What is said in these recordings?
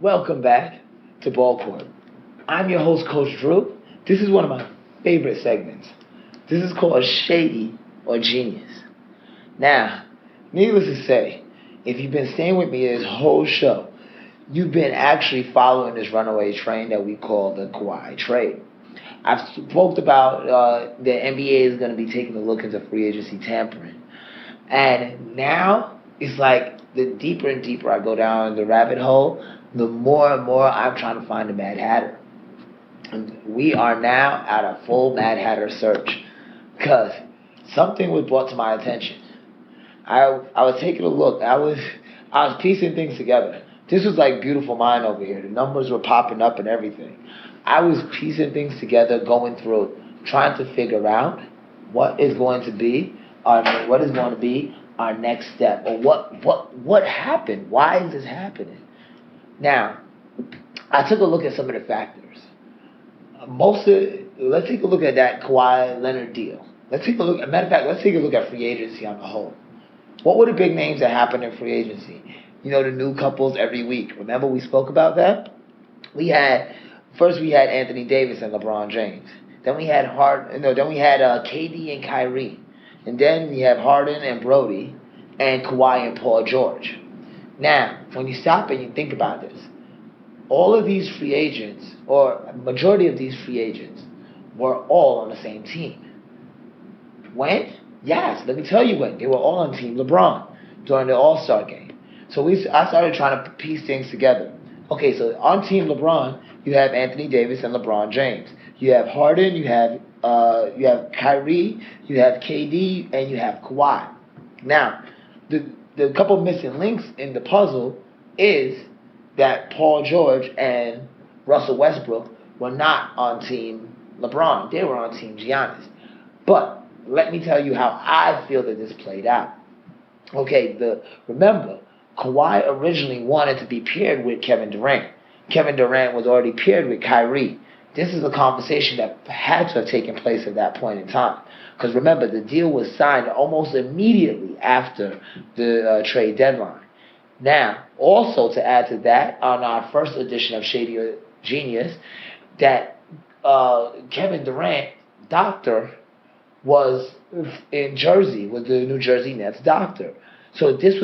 Welcome back to BallCourt. I'm your host, Coach Drew. This is one of my favorite segments. This is called Shady or Genius. Now, needless to say, if you've been staying with me this whole show, you've been actually following this runaway train that we call the Kawhi trade. I've spoke about the NBA is going to be taking a look into free agency tampering. And now it's like the deeper and deeper I go down the rabbit hole, the more and more I'm trying to find the Mad Hatter. And we are now at a full Mad Hatter search because something was brought to my attention. I was taking a look. I was piecing things together. This was like Beautiful Mind over here. The numbers were popping up and everything. I was piecing things together, going through, trying to figure out what is going to be our next step, or what happened. Why is this happening? Now, I took a look at some of the factors. Let's take a look at that Kawhi Leonard deal. Let's take a look. Matter of fact, let's take a look at free agency on the whole. What were the big names that happened in free agency? You know, the new couples every week. Remember we spoke about that? First we had Anthony Davis and LeBron James. Then we had KD and Kyrie. And then we have Harden and Brody and Kawhi and Paul George. Now, when you stop and you think about this, all of these free agents, or a majority of these free agents, were all on the same team. When? Yes, let me tell you when. They were all on Team LeBron during the All-Star game. So I started trying to piece things together. Okay, so on Team LeBron, you have Anthony Davis and LeBron James. You have Harden, you have Kyrie, you have KD, and you have Kawhi. Now, the couple missing links in the puzzle is that Paul George and Russell Westbrook were not on Team LeBron. They were on Team Giannis. But let me tell you how I feel that this played out. Okay, remember, Kawhi originally wanted to be paired with Kevin Durant. Kevin Durant was already paired with Kyrie. This is a conversation that had to have taken place at that point in time. Because remember, the deal was signed almost immediately after the trade deadline. Now, also to add to that, on our first edition of Shady or Genius, that Kevin Durant, doctor, was in Jersey, was the New Jersey Nets doctor. So things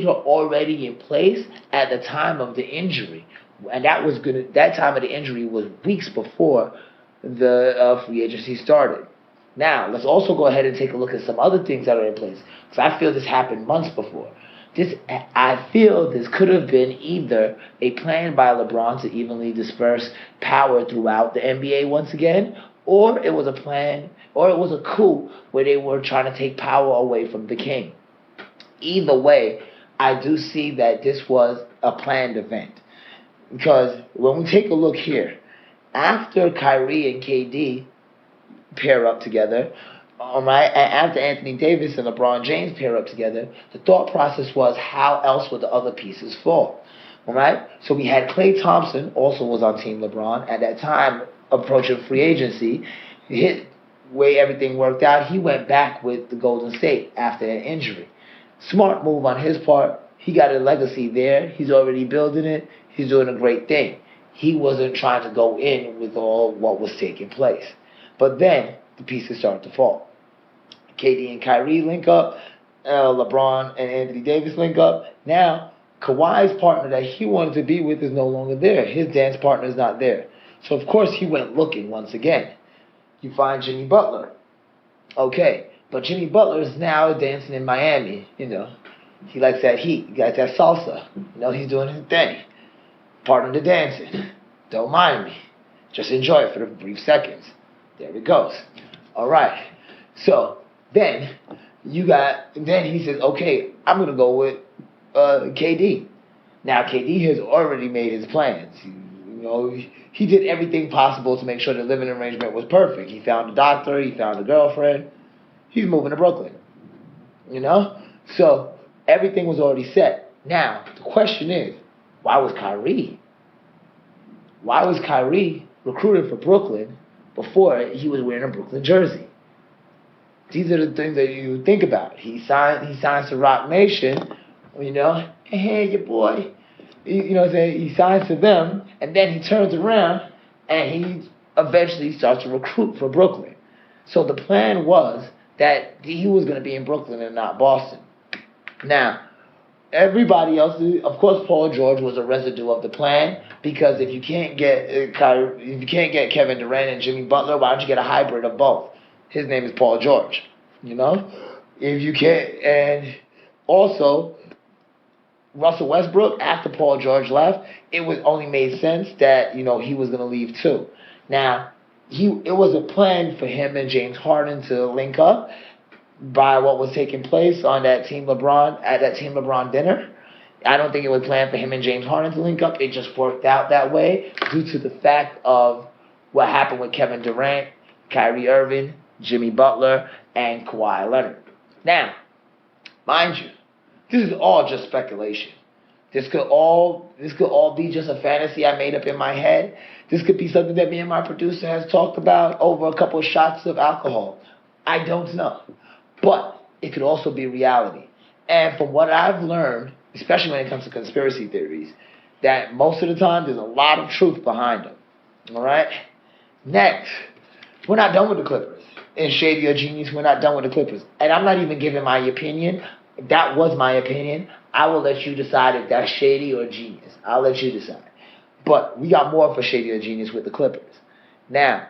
were already in place at the time of the injury. And that time of the injury was weeks before the free agency started. Now, let's also go ahead and take a look at some other things that are in place. Because I feel this happened months before. I feel this could have been either a plan by LeBron to evenly disperse power throughout the NBA once again, or it was a plan, or it was a coup where they were trying to take power away from the king. Either way, I do see that this was a planned event. Because when we take a look here, after Kyrie and KD pair up together, and after Anthony Davis and LeBron James pair up together, the thought process was, how else would the other pieces fall? All right? So we had Klay Thompson, also was on Team LeBron. At that time, approaching free agency, way everything worked out, he went back with the Golden State after that injury. Smart move on his part. He got a legacy there. He's already building it. He's doing a great thing. He wasn't trying to go in with all what was taking place. But then the pieces started to fall. KD and Kyrie link up. LeBron and Anthony Davis link up. Now, Kawhi's partner that he wanted to be with is no longer there. His dance partner is not there. So, of course, he went looking once again. You find Jimmy Butler. Okay, but Jimmy Butler is now dancing in Miami. You know, he likes that heat. He likes that salsa. You know, he's doing his thing. Partner to dancing. Don't mind me. Just enjoy it for the brief seconds. There it goes. All right. So then he says, okay, I'm going to go with KD. Now, KD has already made his plans. He did everything possible to make sure the living arrangement was perfect. He found a doctor. He found a girlfriend. He's moving to Brooklyn. So everything was already set. Now, the question is, why was Kyrie recruited for Brooklyn before he was wearing a Brooklyn jersey? These are the things that you think about. He signs to Rock Nation, hey, your boy. you know what I'm saying, he signs to them, and then he turns around and he eventually starts to recruit for Brooklyn. So the plan was that he was going to be in Brooklyn and not Boston. Now, everybody else, of course, Paul George was a residue of the plan, because if you can't get if you can't get Kevin Durant and Jimmy Butler, why don't you get a hybrid of both? His name is Paul George. You know, if you can't, and also Russell Westbrook, after Paul George left, it was only made sense that, you know, he was going to leave too. Now, it was a plan for him and James Harden to link up by what was taking place on that Team LeBron dinner. I don't think it was planned for him and James Harden to link up. It just worked out that way due to the fact of what happened with Kevin Durant, Kyrie Irving, Jimmy Butler, and Kawhi Leonard. Now, mind you, this is all just speculation. This could all be just a fantasy I made up in my head. This could be something that me and my producer has talked about over a couple of shots of alcohol. I don't know. But it could also be reality. And from what I've learned, especially when it comes to conspiracy theories, that most of the time there's a lot of truth behind them. All right? Next, we're not done with the Clippers. In Shady or Genius, we're not done with the Clippers. And I'm not even giving my opinion. That was my opinion. I will let you decide if that's Shady or Genius. I'll let you decide. But we got more for Shady or Genius with the Clippers. Now,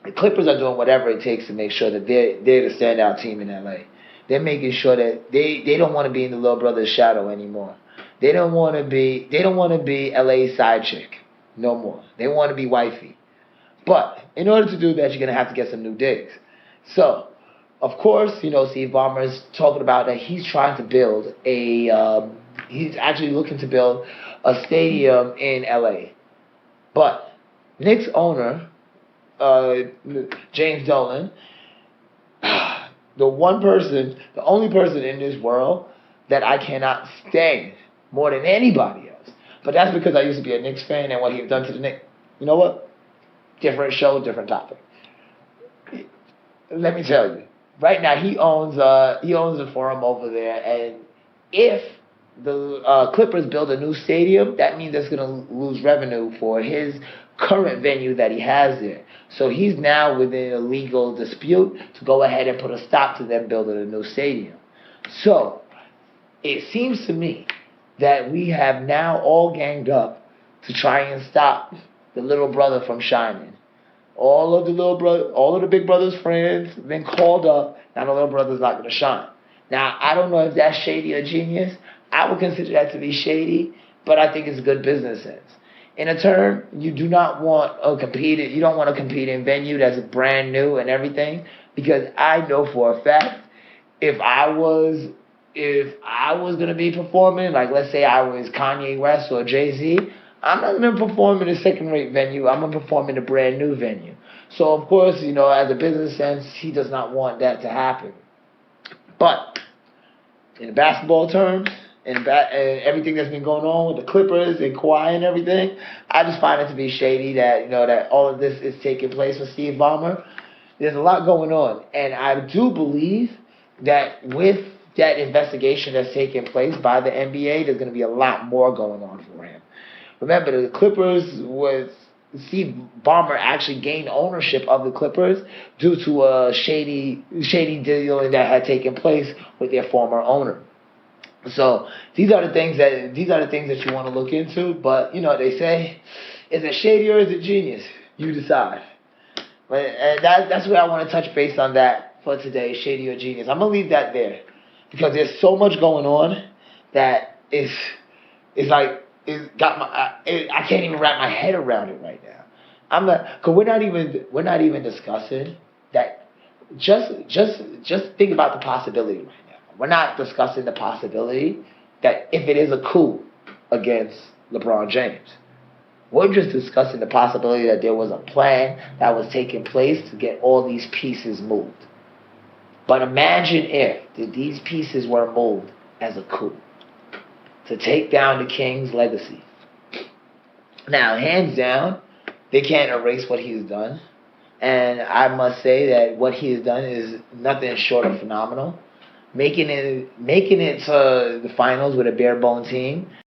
the Clippers are doing whatever it takes to make sure that they're the standout team in LA. They're making sure that they don't want to be in the little brother's shadow anymore. They don't want to be LA's side chick no more. They want to be wifey. But in order to do that, you're going to have to get some new digs. So, of course, you know, Steve Ballmer's talking about that he's trying to build he's actually looking to build a stadium in LA. But Knicks owner, James Dolan, the only person in this world that I cannot stand more than anybody else. But that's because I used to be a Knicks fan and what he's done to the Knicks. You know what? Different show, different topic. Let me tell you. Right now, he owns a forum over there, and if the Clippers build a new stadium, that means that's going to lose revenue for his current venue that he has there. So he's now within a legal dispute to go ahead and put a stop to them building a new stadium. So it seems to me that we have now all ganged up to try and stop the little brother from shining. All of the big brother's friends have been called up. Now the little brother's not going to shine. Now, I don't know if that's shady or genius. I would consider that to be shady, but I think it's good business sense. In a turn, you don't want a competing venue that's brand new and everything, because I know for a fact if I was going to be performing, like let's say I was Kanye West or Jay-Z, I'm not going to perform in a second-rate venue. I'm going to perform in a brand-new venue. So, of course, you know, as a business sense, he does not want that to happen. But in basketball terms, and everything that's been going on with the Clippers and Kawhi and everything, I just find it to be shady that, you know, that all of this is taking place with Steve Ballmer. There's a lot going on. And I do believe that with that investigation that's taking place by the NBA, there's going to be a lot more going on for him. Remember, the Clippers Steve Ballmer actually gained ownership of the Clippers due to a shady deal that had taken place with their former owner. So these are the things that you want to look into. But you know, they say, is it shady or is it genius? You decide. And that's where I want to touch base on that for today, shady or genius. I'm gonna leave that there because there's so much going on that it's like. I can't even wrap my head around it right now. Cause we're not even discussing that. Just think about the possibility right now. We're not discussing the possibility that if it is a coup against LeBron James, we're just discussing the possibility that there was a plan that was taking place to get all these pieces moved. But imagine if these pieces were moved as a coup to take down the King's legacy. Now, hands down, they can't erase what he's done. And I must say that what he has done is nothing short of phenomenal. Making it to the finals with a bare bone team